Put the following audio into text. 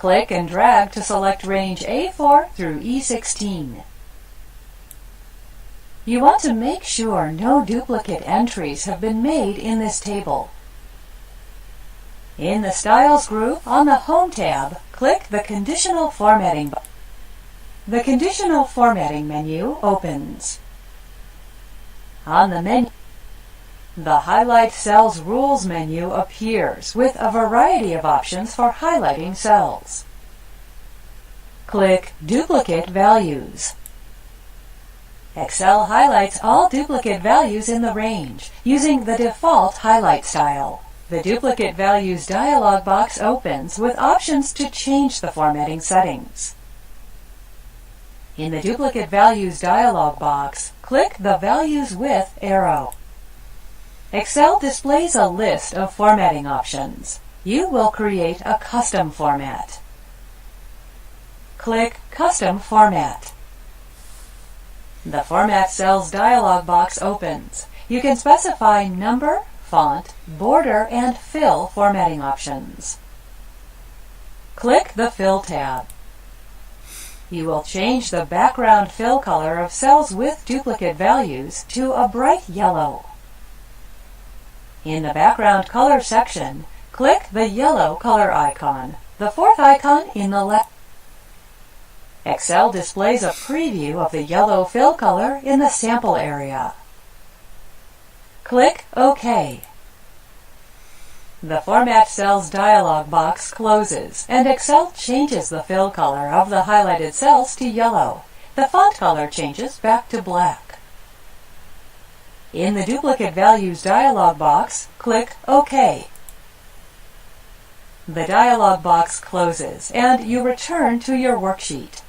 Click and drag to select range A4 through E16. You want to make sure no duplicate entries have been made in this table. In the Styles group on the Home tab, click the Conditional Formatting button. The Conditional Formatting menu opens. On the menu, the Highlight Cells Rules menu appears with a variety of options for highlighting cells. Click Duplicate Values. Excel highlights all duplicate values in the range using the default highlight style. The Duplicate Values dialog box opens with options to change the formatting settings. In the Duplicate Values dialog box, click the Values With arrow. Excel displays a list of formatting options. You will create a custom format. Click Custom Format. The Format Cells dialog box opens. You can specify number, font, border, and fill formatting options. Click the Fill tab. You will change the background fill color of cells with duplicate values to a bright yellow. In the Background Color section, click the yellow color icon, the fourth icon in the left. Excel displays a preview of the yellow fill color in the sample area. Click OK. The Format Cells dialog box closes, and Excel changes the fill color of the highlighted cells to yellow. The font color changes back to black. In the Duplicate Values dialog box, click OK. The dialog box closes, and you return to your worksheet.